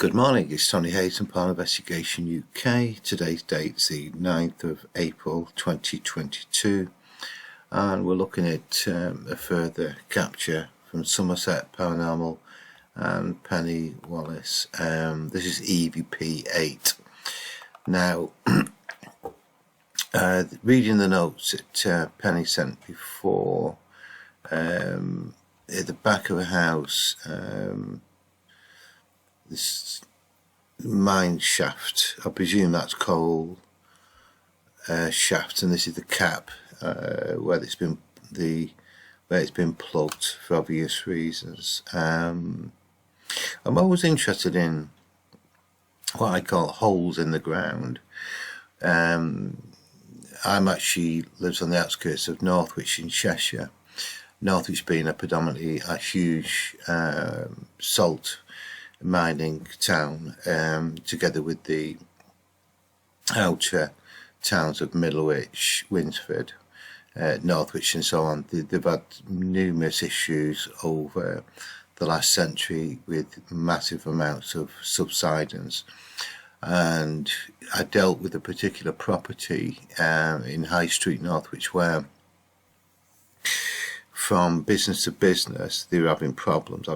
Good morning, it's Tony Hayes from Paranormal Investigation UK. Today's date's the 9th of April 2022 and we're looking at a further capture from Somerset Paranormal and Penni, Wallace. This is EVP 8. Now, reading the notes that Penni sent before, at the back of a house, this mine shaft, I presume that's coal shaft, and this is the cap where it's been plugged for obvious reasons. I'm always interested in what I call holes in the ground. I'm actually lives on the outskirts of Northwich in Cheshire. Northwich being a predominantly a huge salt mining town, together with the outer towns of Middlewich, Winsford, Northwich and so on. They've had numerous issues over the last century with massive amounts of subsidence, and I dealt with a particular property in High Street, Northwich, where from business to business they were having problems,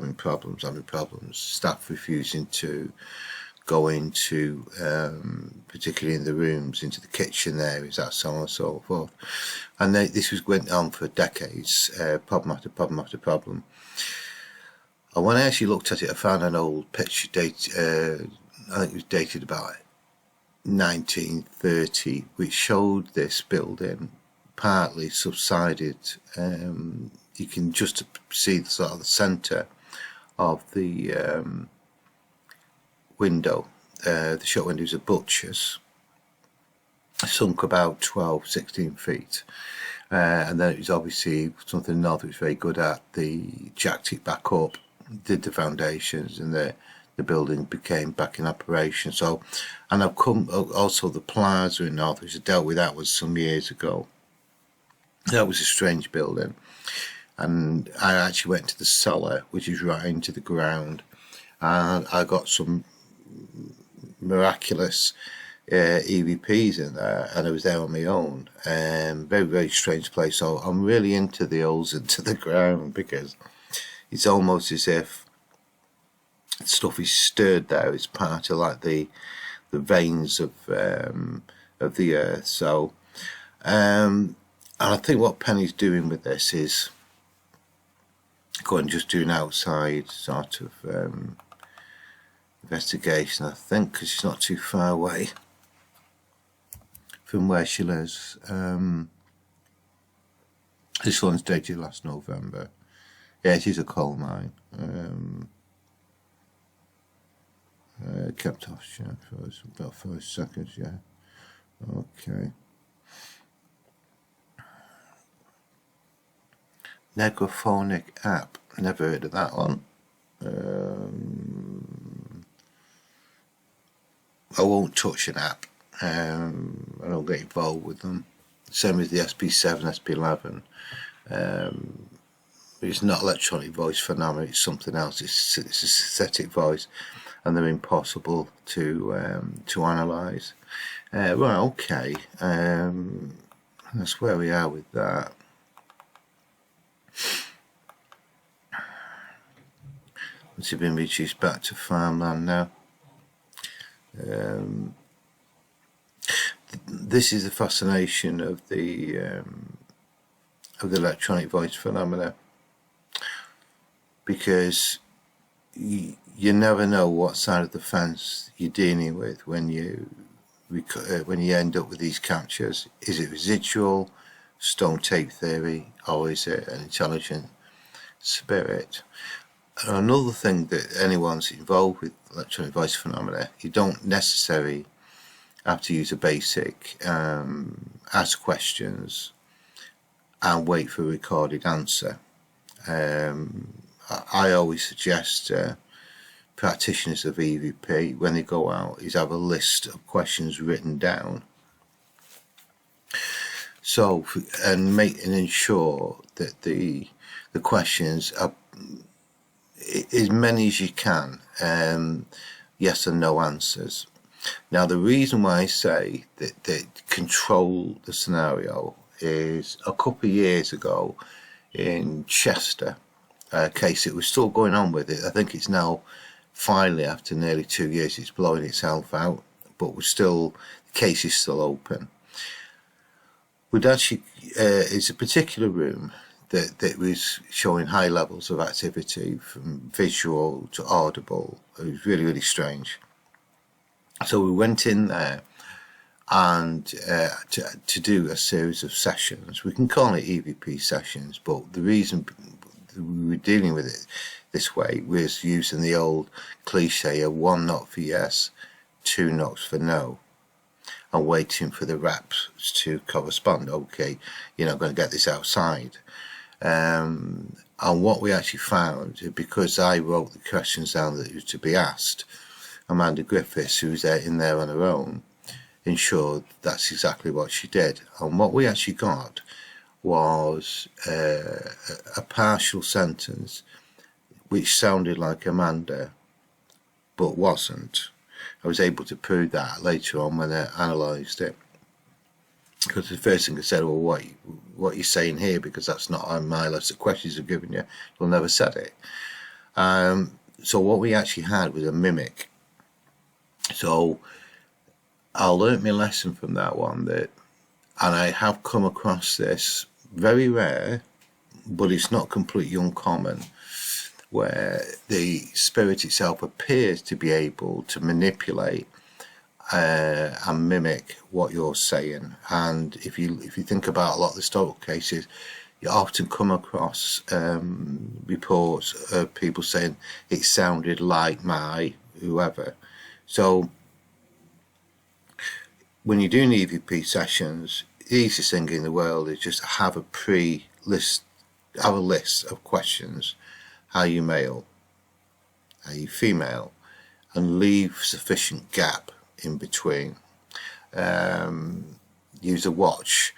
staff refusing to go into, particularly in the rooms, into the kitchen areas, that so on and so forth. And this went on for decades, problem after problem after problem. And when I actually looked at it, I found an old picture dated, I think it was dated about 1930, which showed this building partly subsided. You can just see the sort of the centre of the window. The shop windows are butchers, sunk about 12-16 feet, and then it was obviously something North was very good at. They jacked it back up, did the foundations, and the building became back in operation. So, and I've come also the plaza in Northwich. I dealt with that was some years ago. That was a strange building, and I actually went to the cellar, which is right into the ground, and I got some miraculous EVPs in there, and I was there on my own. Very, very strange place. So I'm really into the holes into the ground, because it's almost as if stuff is stirred there. It's part of like the veins of the earth. So and I think what Penni's doing with this is going and just do an outside sort of investigation, I think, because she's not too far away from where she lives. This one's dated last November. Yeah, it is a coal mine. Kept off share for about 5 seconds, yeah. Okay. Necrophonic app, never heard of that one. I won't touch an app. I don't get involved with them. Same as the SP7, SP11. It's not electronic voice phenomena, it's something else. It's a synthetic voice, and they're impossible to analyse. Right, okay. That's where we are with that. It's been reduced back to farmland now. This is the fascination of the electronic voice phenomena, because you never know what side of the fence you're dealing with when you end up with these captures. Is it residual, stone tape theory, or is it an intelligent spirit? And another thing that anyone's involved with electronic voice phenomena, you don't necessarily have to use a basic ask questions and wait for a recorded answer. I always suggest practitioners of EVP, when they go out, is have a list of questions written down. So, and ensure that the questions are as many as you can, yes and no answers. Now, the reason why I say that they control the scenario is a couple of years ago in Chester, a case, it was still going on with it. I think it's now finally, after nearly 2 years, it's blowing itself out, but the case is still open. We'd actually, it's a particular room that was showing high levels of activity from visual to audible. It was really, really strange. So we went in there and to do a series of sessions. We can call it EVP sessions, but the reason we were dealing with it this way was using the old cliche of 1 knock for yes, 2 knocks for no, and waiting for the raps to correspond. Okay, you're not going to get this outside. And what we actually found, because I wrote the questions down that was to be asked, Amanda Griffiths, who was there in there on her own, ensured that's exactly what she did. And what we actually got was a partial sentence which sounded like Amanda but wasn't. I was able to prove that later on when I analysed it, because the first thing I said, well, what are you saying here, because that's not on my list of questions I've given you. You'll never said it. So what we actually had was a mimic. So I learnt my lesson from that one, and I have come across this, very rare, but it's not completely uncommon, where the spirit itself appears to be able to manipulate and mimic what you're saying. And if you think about a lot of the historical cases, you often come across reports of people saying it sounded like my whoever. So when you're doing EVP sessions, the easiest thing in the world is just have a list of questions. Are you male? Are you female? And leave sufficient gap in between. Use a watch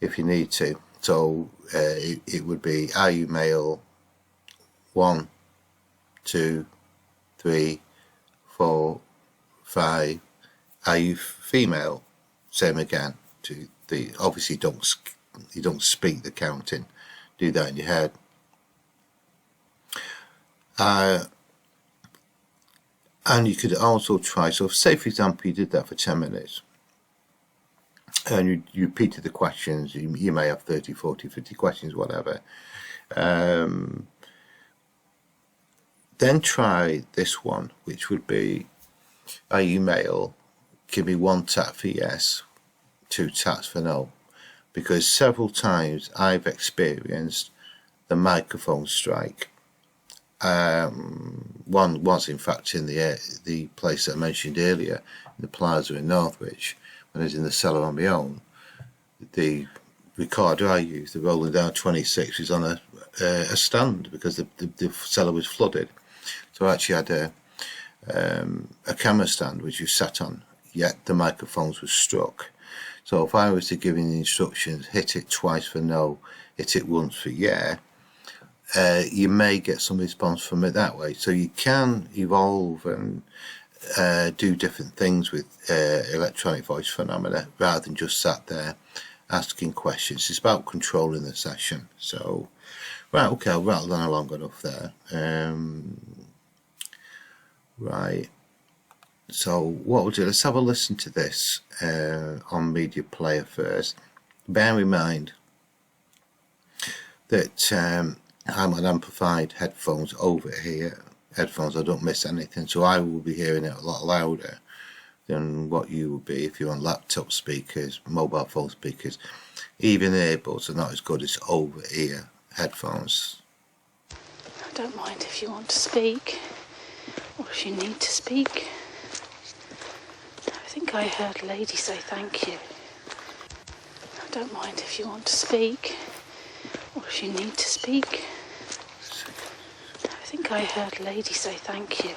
if you need to. So it would be, are you male? 1, 2, 3, 4, 5. Are you female? Same again. Obviously you don't speak the counting. Do that in your head. And you could also try, so say for example you did that for 10 minutes and you repeated the questions. You may have 30, 40, 50 questions, whatever. Then try this one, which would be, are you male? Give me 1 tap for yes, 2 taps for no. Because several times I've experienced the microphone strike. One was in fact in the place that I mentioned earlier, in the plaza in Northwich, when I was in the cellar on my own. The recorder I used, the Rolling Down 26, was on a stand because the cellar was flooded. So I actually had a camera stand which you sat on, yet the microphones were struck. So if I was to give you the instructions, hit it twice for no, hit it once for yeah, you may get some response from it that way. So you can evolve and do different things with electronic voice phenomena rather than just sat there asking questions. It's about controlling the session. So, right, okay, I'll rattle on along enough there. Right, so what we'll do, let's have a listen to this on media player first. Bear in mind that I'm on amplified headphones over here. Headphones, I don't miss anything, so I will be hearing it a lot louder than what you will be if you're on laptop speakers, mobile phone speakers. Even earbuds are not as good as over-ear headphones. I don't mind if you want to speak, or if you need to speak. I think I heard a lady say thank you. I don't mind if you want to speak, or if you need to speak. I think I heard a lady say thank you.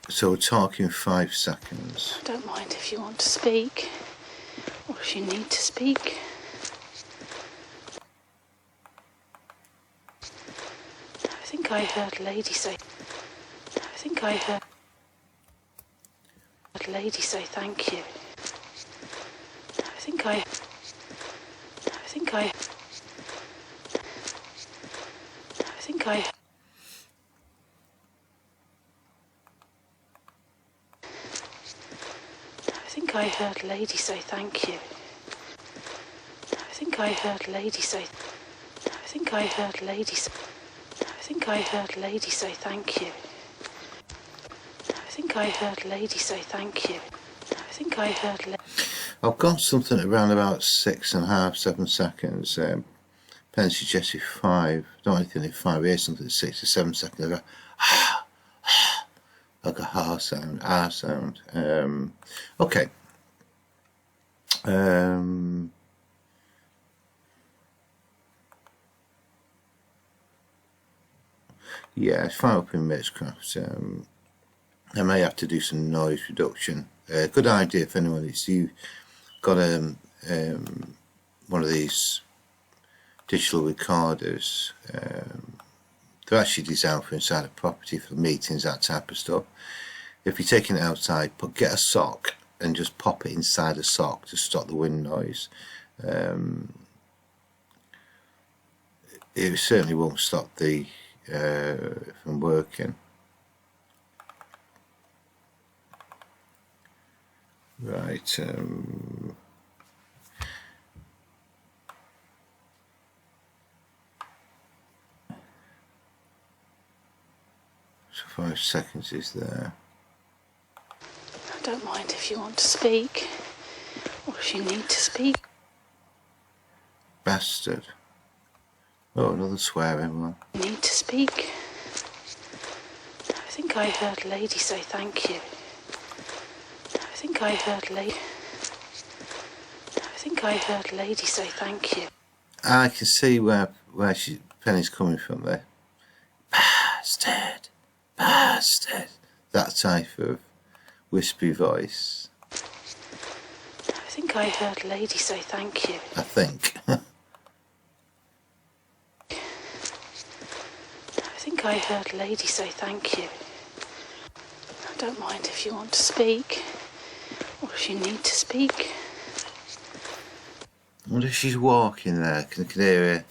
So we're talking 5 seconds. I don't mind if you want to speak, or if you need to speak. I think I heard a lady say, I think I heard. heard a lady say thank you. I think I think I heard a lady say thank you. I think I heard a lady say thank you. I think I heard a lady say thank you. I've got something around about 6.5, 7 seconds. Penni suggested 5. I don't anything in 5 years, something 6 or 7 seconds. I go, like a ha sound. Okay. Yeah, it's far up in Mitscraft. I may have to do some noise reduction. Good idea if anyone is you got one of these digital recorders. They're actually designed for inside a property, for meetings, that type of stuff. If you're taking it outside, get a sock and just pop it inside a sock to stop the wind noise. It certainly won't stop the from working. Right. So 5 seconds is there. I don't mind if you want to speak, or if you need to speak. Bastard. Oh, another swearing one. Need to speak. I think I heard a lady say thank you. I think I heard a lady say thank you. I can see where Penny's coming from there. Bastard. That type of wispy voice. I think I heard a lady say thank you. I think. I heard a lady say thank you. I don't mind if you want to speak, or if you need to speak. I wonder if she's walking there. I can hear her.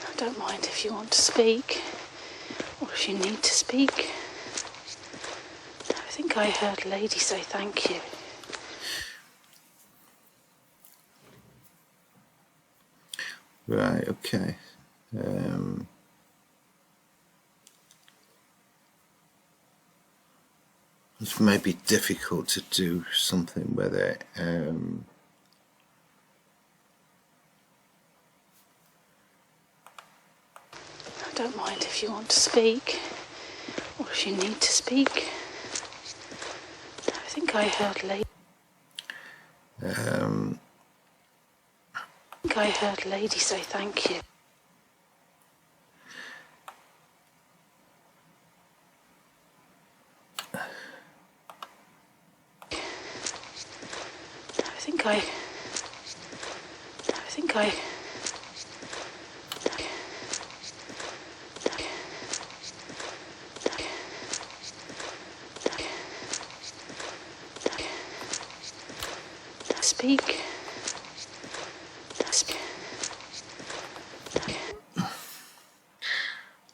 I don't mind if you want to speak, or if you need to speak. I think I heard a lady say thank you. Right, okay. It may be difficult to do something with it. I don't mind if you want to speak, or if you need to speak. I think I heard a lady. I heard a lady say thank you. Speak.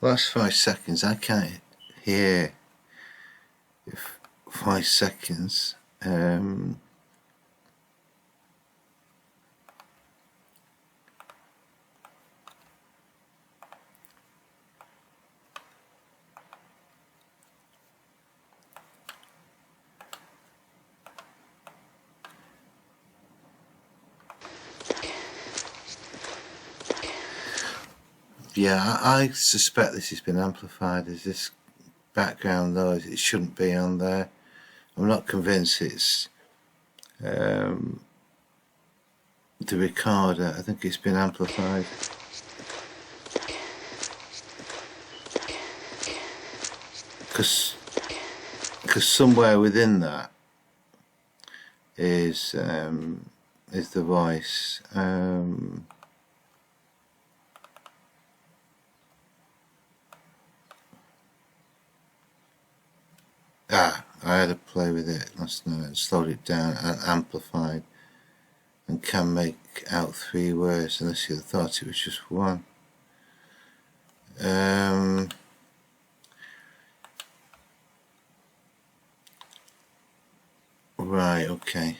Last 5 seconds, I can't hear. 5 seconds. Yeah, I suspect this has been amplified as this background noise. It shouldn't be on there. I'm not convinced it's the recorder. I think it's been amplified. Because somewhere within that is the voice. I had a play with it last night, slowed it down and amplified, and can make out 3 words unless you thought it was just one. Right, okay.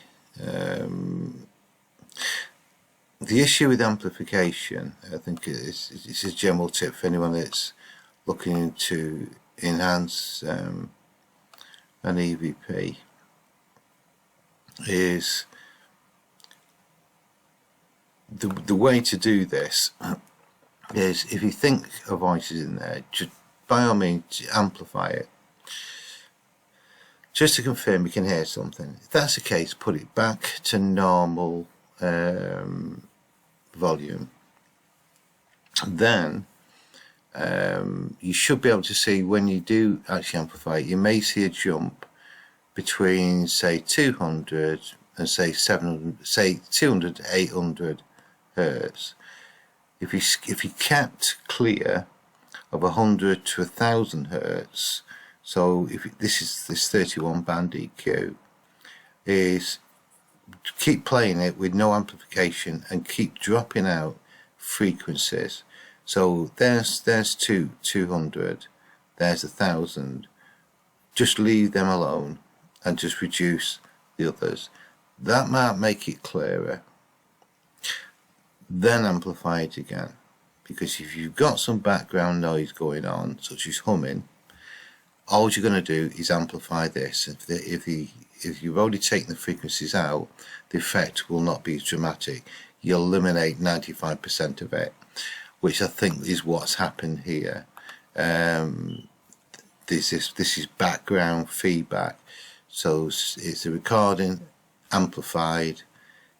The issue with amplification, I think it's a general tip for anyone that's looking to enhance an EVP, is the way to do this is, if you think a voice is in there, just by all means amplify it. Just to confirm you can hear something. If that's the case, put it back to normal volume. Then you should be able to see, when you do actually amplify it, you may see a jump between, say, 200 and say 700, say 200 to 800 hertz. If you kept clear of 100 to 1000 hertz, so if this 31 band EQ, is keep playing it with no amplification and keep dropping out frequencies. So there's 200, there's 1000. Just leave them alone and just reduce the others. That might make it clearer. Then amplify it again, because if you've got some background noise going on, such as humming, all you're going to do is amplify this. If you've already taken the frequencies out, the effect will not be as dramatic. You'll eliminate 95% of it, which I think is what's happened here. This is background feedback, so it's a recording amplified,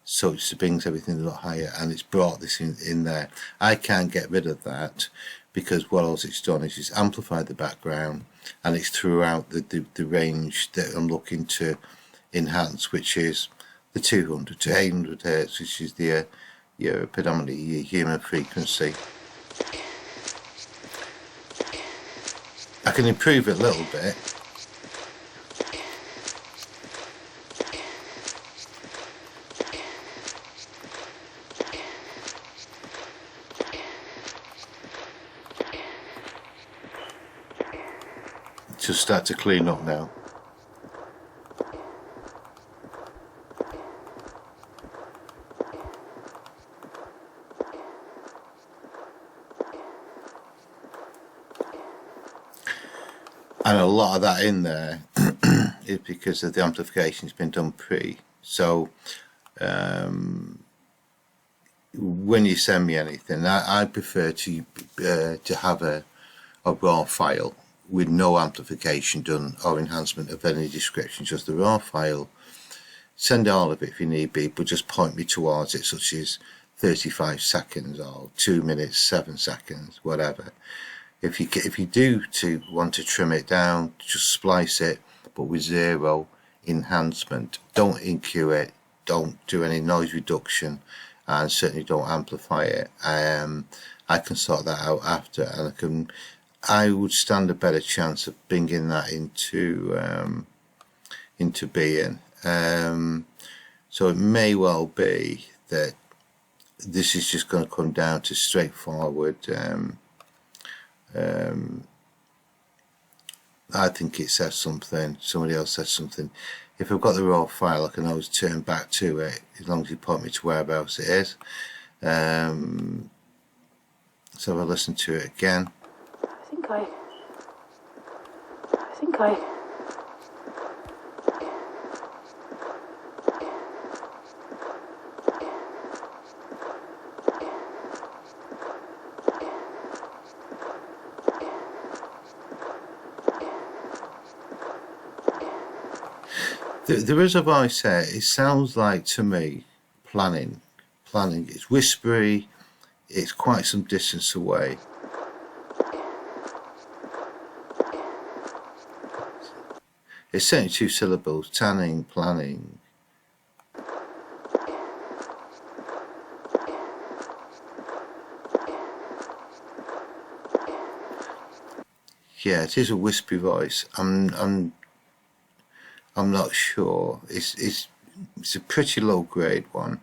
so it brings everything a lot higher, and it's brought this in there. I can't get rid of that, because what else it's done is it's amplified the background, and it's throughout the range that I'm looking to enhance, which is the 200 to 800 hertz, which is the predominantly your human frequency. I can improve it a little bit. To start to clean up now. And a lot of that in there is because of the amplification has been done pre. So when you send me anything, I prefer to have a raw file with no amplification done or enhancement of any description, just the raw file. Send all of it if you need be, but just point me towards it, such as 35 seconds or 2 minutes, 7 seconds, whatever. If you do want to trim it down, just splice it, but with 0 enhancement. Don't EQ it, don't do any noise reduction, and certainly don't amplify it. I can sort that out after, and I would stand a better chance of bringing that into being. So it may well be that this is just going to come down to straightforward. I think it says something, somebody else says something. If I've got the raw file, I can always turn back to it, as long as you point me to whereabouts it is. So I'll listen to it again. I think I There is a voice there. It sounds like, to me, planning. It's whispery. It's quite some distance away. It's certainly 2 syllables. Tanning, planning. Yeah, it is a wispy voice. I'm not sure. It's a pretty low grade one,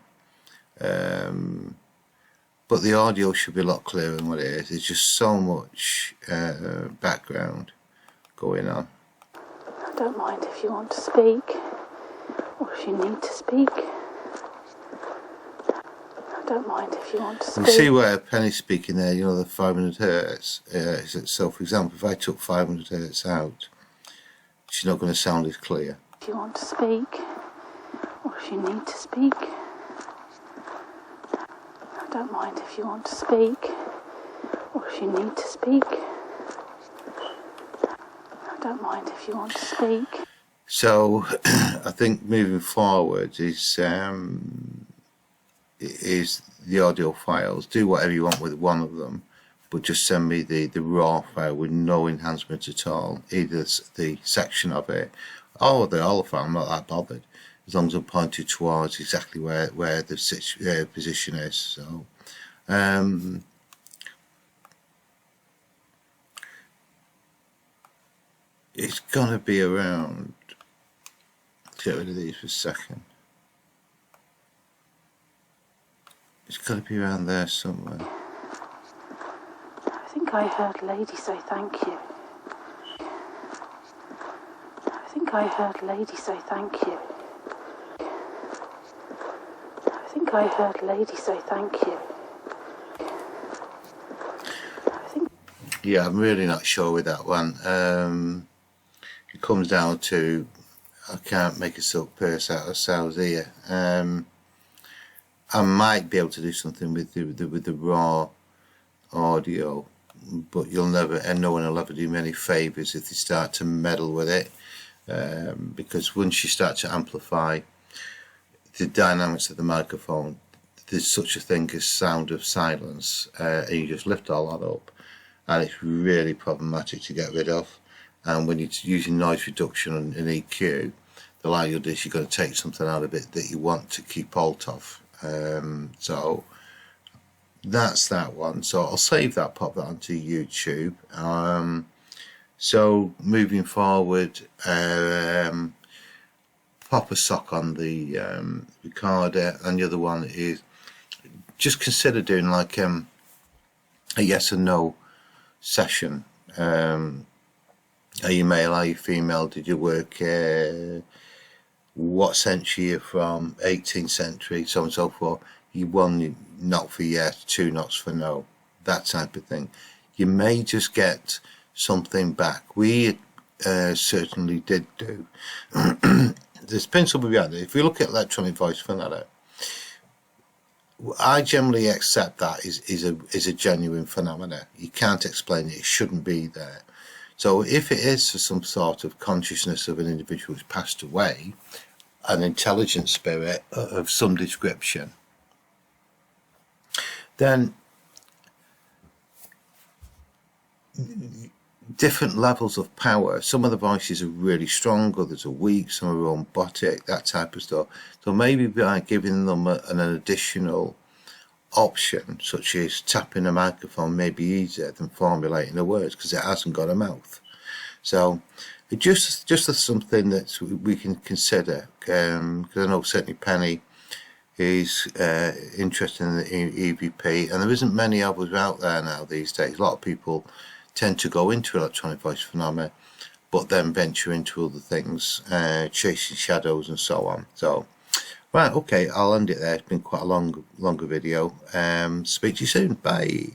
but the audio should be a lot clearer than what it is. There's just so much background going on. I don't mind if you want to speak, or if you need to speak. I don't mind if you want to speak. You see where Penny's speaking there, you know, the 500 hertz. So, for example, if I took 500 hertz out, she's not going to sound as clear. If you want to speak, or if you need to speak. I don't mind if you want to speak, or if you need to speak. I don't mind if you want to speak. So, I think moving forward is the audio files. Do whatever you want with one of them, but just send me the raw file with no enhancement at all, either the section of it or the whole file. I'm not that bothered, as long as I'm pointed towards exactly where the position is. So it's gonna be around, let's get rid of these for a second. It's got to be around there somewhere. I think I heard Lady say thank you. I think I heard Lady say thank you. I think I heard Lady say thank you. Yeah, I'm really not sure with that one. It comes down to I can't make a silk purse out of sow's ear. I might be able to do something with the raw audio, but you'll never, and no one will ever do me any favours if they start to meddle with it, because once you start to amplify the dynamics of the microphone, there's such a thing as sound of silence, and you just lift all that up, and it's really problematic to get rid of. And when you're using noise reduction and EQ, the likelihood is you're going to take something out of it that you want to keep hold of. So that's that one. So I'll save that, pop that onto YouTube. So moving forward, pop a sock on the recorder, and the other one is just consider doing like a yes and no session. Are you male, are you female, did you work what century you're from, 18th century, so on and so forth. You one not for yes, two nots for no, that type of thing. You may just get something back. We certainly did do. There's principle behind it. If we look at electronic voice phenomena, I generally accept that is a genuine phenomena. You can't explain it, it shouldn't be there. So if it is for some sort of consciousness of an individual who's passed away, an intelligent spirit of some description, then different levels of power. Some of the voices are really strong, others are weak, some are robotic, that type of stuff. So maybe by giving them an additional option, such as tapping a microphone, may be easier than formulating the words because it hasn't got a mouth. So it just as something that we can consider, because I know certainly Penni is interested in the EVP, and there isn't many of us out there now these days. A lot of people tend to go into electronic voice phenomena, but then venture into other things, chasing shadows and so on. So, right, okay, I'll end it there. It's been quite a longer video. Speak to you soon. Bye.